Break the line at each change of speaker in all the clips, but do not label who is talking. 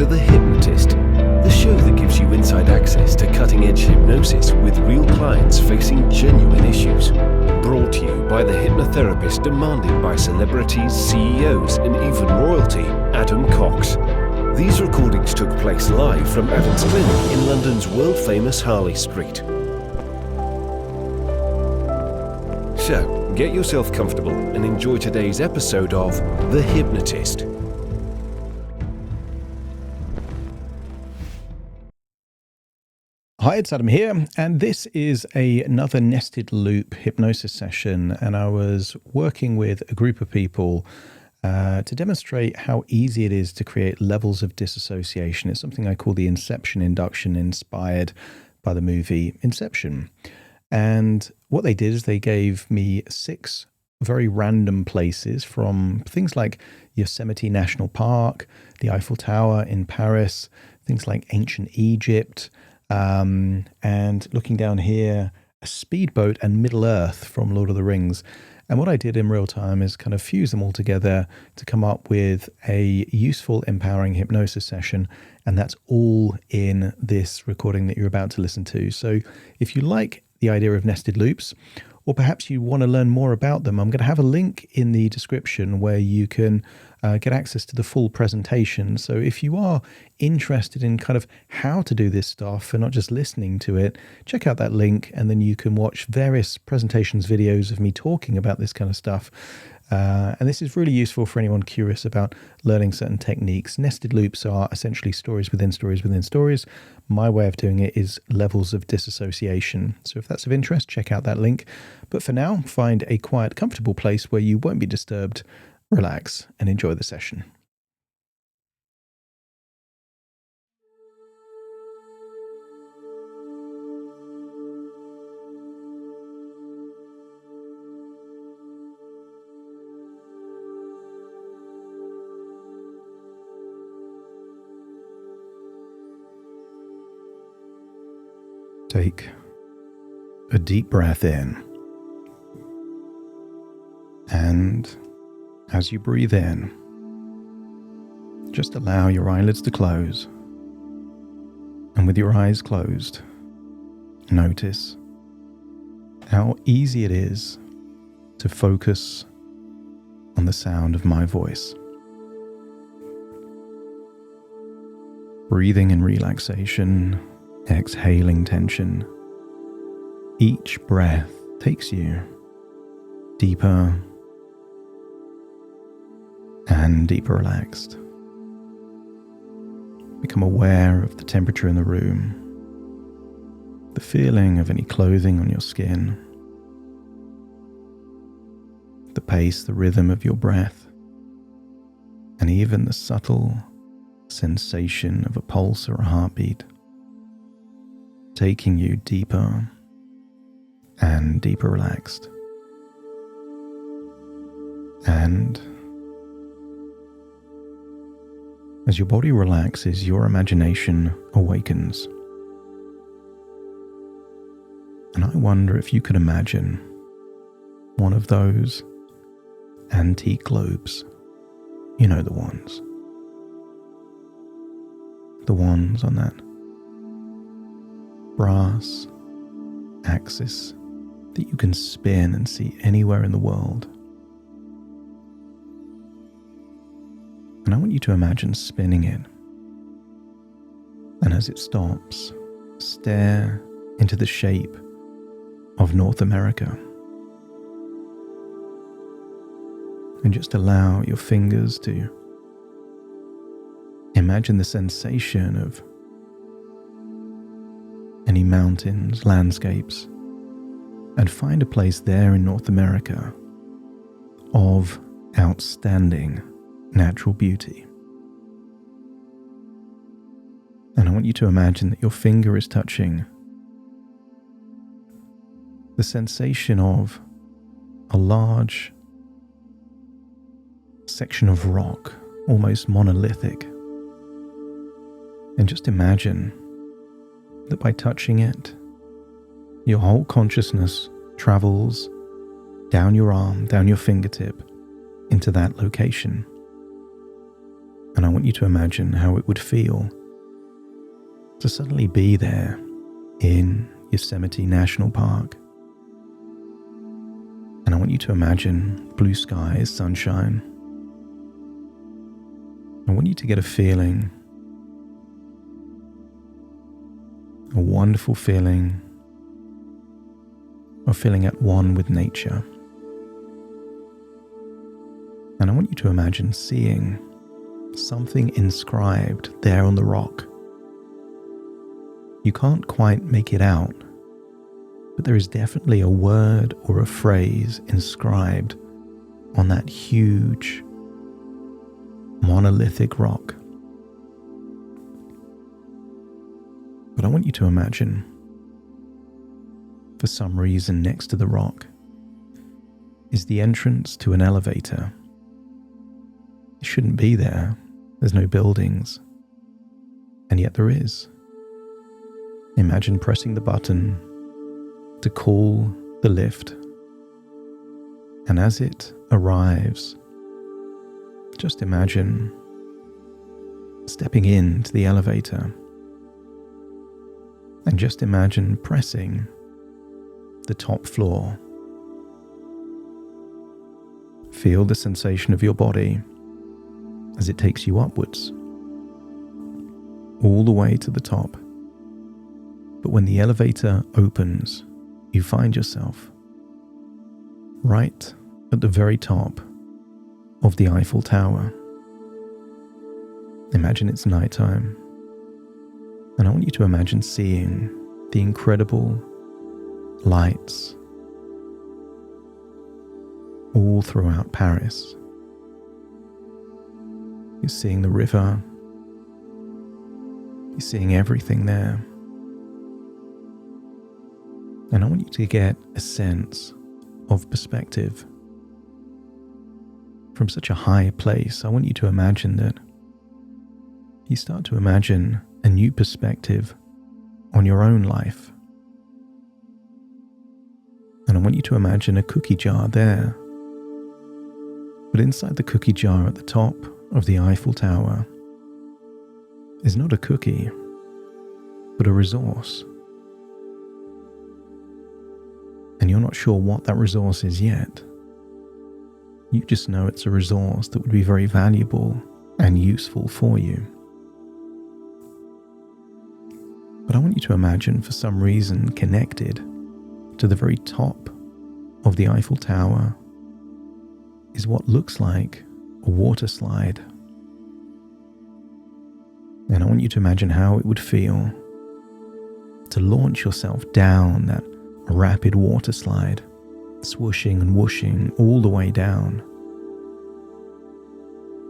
to The Hypnotist, the show that gives you inside access to cutting-edge hypnosis with real clients facing genuine issues. Brought to you by the hypnotherapist demanded by celebrities, CEOs, and even royalty, Adam Cox. These recordings took place live from Adam's clinic in London's world-famous Harley Street. So, get yourself comfortable and enjoy today's episode of The Hypnotist.
Hi, it's Adam here, and this is another nested loop hypnosis session, and I was working with a group of people to demonstrate how easy it is to create levels of disassociation. It's something I call the inception induction, inspired by the movie Inception. And what they did is they gave me 6 very random places, from things like Yosemite National Park, the Eiffel Tower in Paris, things like ancient Egypt, and looking down here, a speedboat and Middle Earth from Lord of the Rings. And what I did in real time is kind of fuse them all together to come up with a useful, empowering hypnosis session. And that's all in this recording that you're about to listen to. So if you like the idea of nested loops, or perhaps you want to learn more about them, I'm going to have a link in the description where you can get access to the full presentation. So if you are interested in kind of how to do this stuff and not just listening to it, check out that link, and then you can watch various presentations, videos of me talking about this kind of stuff. And this is really useful for anyone curious about learning certain techniques. Nested loops are essentially stories within stories within stories. My way of doing it is levels of disassociation. So if that's of interest, check out that link. But for now, find a quiet, comfortable place where you won't be disturbed, relax, and enjoy the session. Take a deep breath in, and as you breathe in, just allow your eyelids to close, and with your eyes closed, notice how easy it is to focus on the sound of my voice. Breathing in relaxation, exhaling tension. Each breath takes you deeper and deeper relaxed. Become aware of the temperature in the room, the feeling of any clothing on your skin, the pace, the rhythm of your breath, and even the subtle sensation of a pulse or a heartbeat, taking you deeper and deeper relaxed. And as your body relaxes, your imagination awakens. And I wonder if you could imagine one of those antique globes. You know the ones. The ones on that brass axis that you can spin and see anywhere in the world. And I want you to imagine spinning it. And as it stops, stare into the shape of North America. And just allow your fingers to imagine the sensation of any mountains, landscapes, and find a place there in North America of outstanding natural beauty. And I want you to imagine that your finger is touching the sensation of a large section of rock, almost monolithic. And just imagine that by touching it, your whole consciousness travels down your arm, down your fingertip, into that location. And I want you to imagine how it would feel to suddenly be there in Yosemite National Park. And I want you to imagine blue skies, sunshine. I want you to get a feeling, a wonderful feeling of feeling at one with nature. And I want you to imagine seeing something inscribed there on the rock. You can't quite make it out, but there is definitely a word or a phrase inscribed on that huge monolithic rock. But I want you to imagine, for some reason next to the rock is the entrance to an elevator. It shouldn't be there. There's no buildings. And yet there is. Imagine pressing the button to call the lift. And as it arrives, just imagine stepping into the elevator. And just imagine pressing the top floor. Feel the sensation of your body as it takes you upwards, all the way to the top. But when the elevator opens, you find yourself right at the very top of the Eiffel Tower. Imagine it's nighttime, and I want you to imagine seeing the incredible lights all throughout Paris. You're seeing the river, you're seeing everything there. And I want you to get a sense of perspective. From such a high place, I want you to imagine that you start to imagine a new perspective on your own life. And I want you to imagine a cookie jar there. But inside the cookie jar at the top of the Eiffel Tower is not a cookie, but a resource. And you're not sure what that resource is yet. You just know it's a resource that would be very valuable and useful for you. But I want you to imagine, for some reason, connected to the very top of the Eiffel Tower is what looks like a water slide. And I want you to imagine how it would feel to launch yourself down that rapid water slide, swooshing and whooshing all the way down.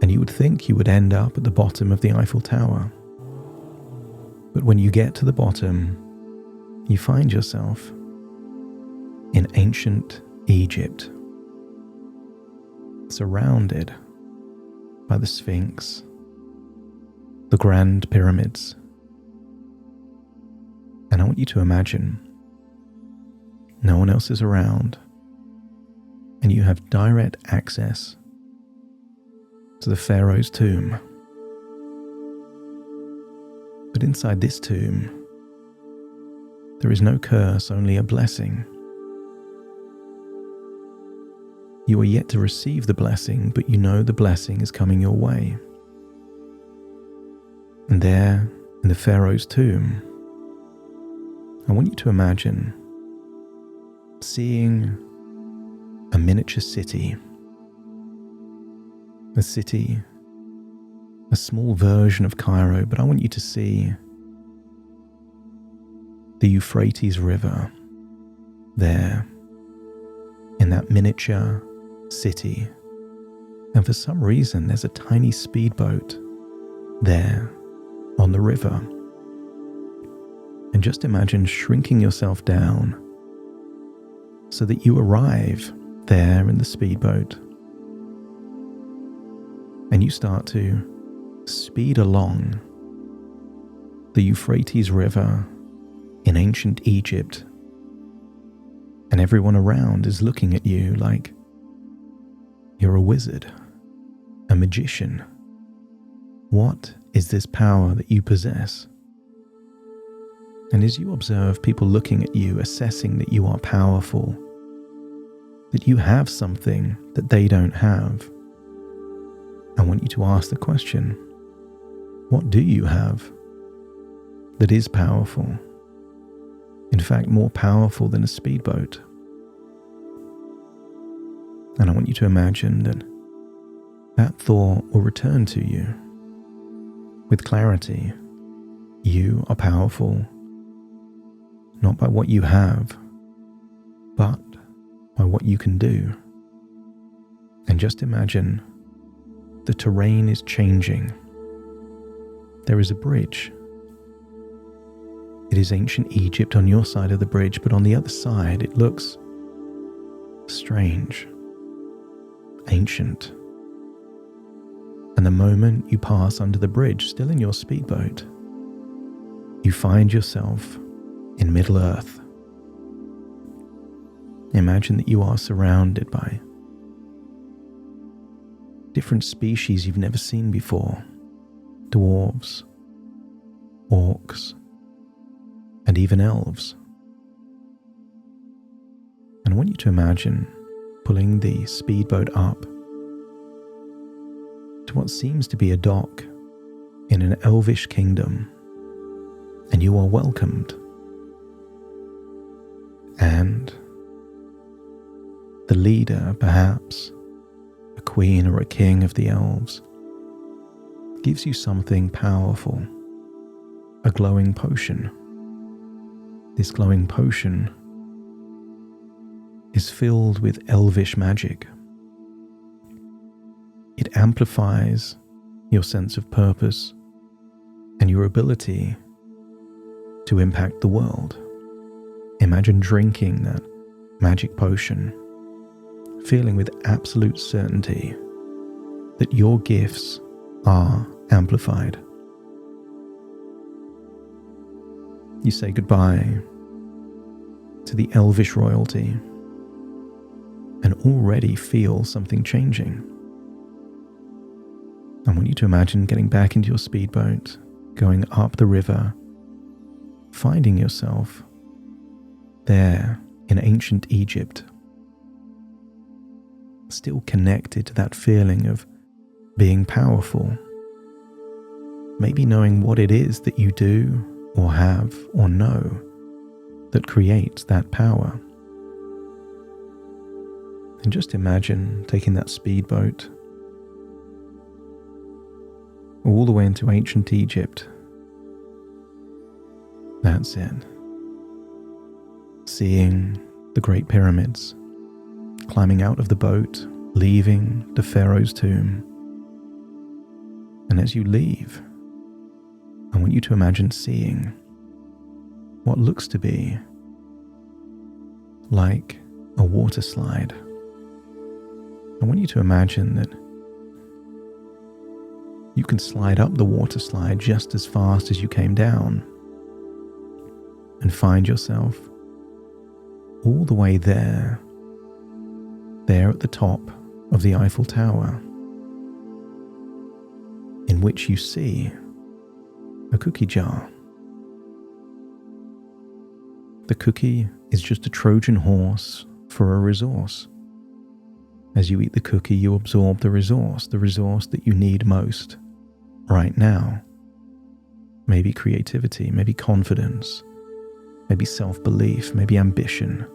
And you would think you would end up at the bottom of the Eiffel Tower. But when you get to the bottom, you find yourself in ancient Egypt, surrounded by the Sphinx, the Grand Pyramids. And I want you to imagine no one else is around, and you have direct access to the Pharaoh's tomb. But inside this tomb, there is no curse, only a blessing. You are yet to receive the blessing, but you know the blessing is coming your way. And there, in the Pharaoh's tomb, I want you to imagine seeing a miniature city. A city, a small version of Cairo, but I want you to see the Euphrates River there in that miniature city. And for some reason, there's a tiny speedboat there on the river. And just imagine shrinking yourself down so that you arrive there in the speedboat. And you start to speed along the Euphrates River in ancient Egypt. And everyone around is looking at you like you're a wizard, a magician, What is this power that you possess? And as you observe people looking at you, assessing that you are powerful, that you have something that they don't have, I want you to ask the question, what do you have that is powerful? In fact, more powerful than a speedboat. And I want you to imagine that that thought will return to you with clarity. You are powerful, not by what you have, but by what you can do. And just imagine the terrain is changing. There is a bridge. It is ancient Egypt on your side of the bridge, but on the other side it looks strange, ancient. And the moment you pass under the bridge, still in your speedboat, you find yourself in Middle Earth. Imagine that you are surrounded by different species you've never seen before, dwarves, orcs, and even elves. And I want you to imagine pulling the speedboat up to what seems to be a dock in an elvish kingdom, and you are welcomed. And the leader, perhaps a queen or a king of the elves, gives you something powerful, a glowing potion. This glowing potion is filled with elvish magic. It amplifies your sense of purpose and your ability to impact the world. Imagine drinking that magic potion, feeling with absolute certainty that your gifts are amplified. You say goodbye to the elvish royalty and already feel something changing. I want you to imagine getting back into your speedboat, going up the river, finding yourself there in ancient Egypt, still connected to that feeling of being powerful, maybe knowing what it is that you do or have or know that creates that power. And just imagine taking that speedboat all the way into ancient Egypt. That's it. Seeing the Great Pyramids, climbing out of the boat, leaving the Pharaoh's tomb. And as you leave, I want you to imagine seeing what looks to be like a water slide. I want you to imagine that you can slide up the water slide just as fast as you came down and find yourself all the way there at the top of the Eiffel Tower, in which you see a cookie jar. The cookie is just a Trojan horse for a resource. As you eat the cookie, you absorb the resource that you need most right now. Maybe creativity, maybe confidence, maybe self-belief, maybe ambition,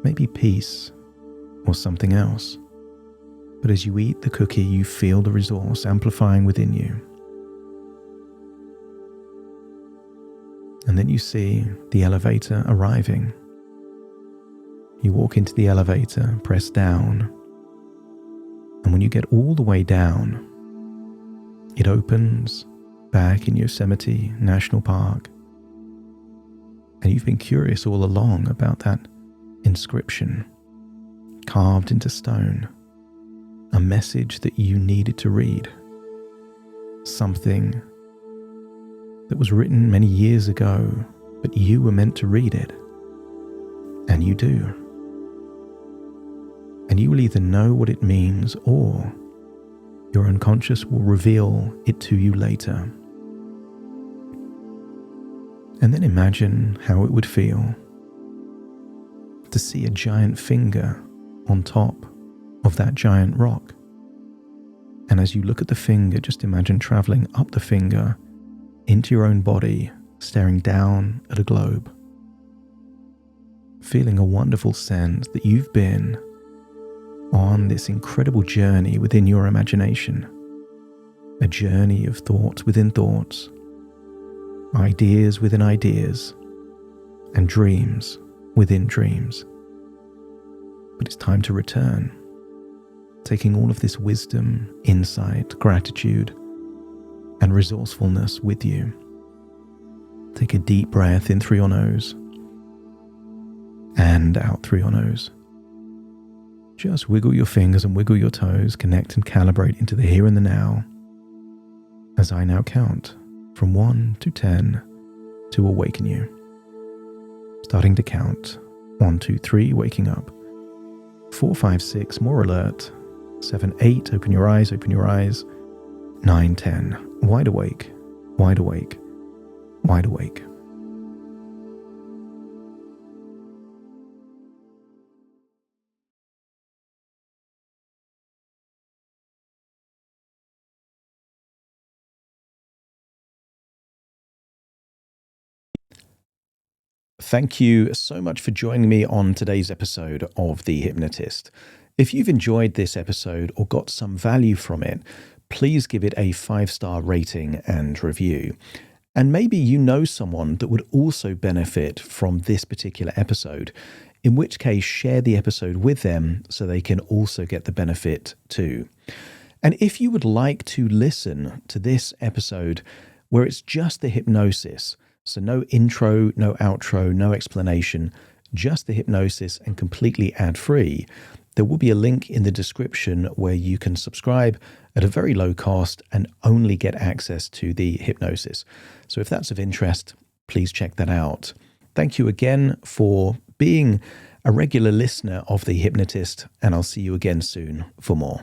maybe peace or something else. But as you eat the cookie, you feel the resource amplifying within you. And then you see the elevator arriving. You walk into the elevator, press down, and when you get all the way down, it opens back in Yosemite National Park. And you've been curious all along about that inscription carved into stone, a message that you needed to read, something that was written many years ago, but you were meant to read it, and you do. And you will either know what it means or Your unconscious will reveal it to you later. And then imagine how it would feel to see a giant finger on top of that giant rock. And as you look at the finger, just imagine traveling up the finger into your own body, staring down at a globe, feeling a wonderful sense that you've been on this incredible journey within your imagination, a journey of thoughts within thoughts, ideas within ideas, and dreams within dreams. But it's time to return, taking all of this wisdom, insight, gratitude, and resourcefulness with you. Take a deep breath in through your nose and out through your nose. Just wiggle your fingers and wiggle your toes, connect and calibrate into the here and the now, as I now count from 1 to 10 to awaken you. Starting to count. 1, 2, 3, waking up. 4, 5, 6, more alert. 7, 8, open your eyes, 9, 10, wide awake, wide awake, wide awake. Thank you so much for joining me on today's episode of The Hypnotist. If you've enjoyed this episode or got some value from it, please give it a 5-star rating and review. And maybe you know someone that would also benefit from this particular episode, in which case share the episode with them so they can also get the benefit too. And if you would like to listen to this episode where it's just the hypnosis, so no intro, no outro, no explanation, just the hypnosis and completely ad-free, there will be a link in the description where you can subscribe at a very low cost and only get access to the hypnosis. So if that's of interest, please check that out. Thank you again for being a regular listener of The Hypnotist, and I'll see you again soon for more.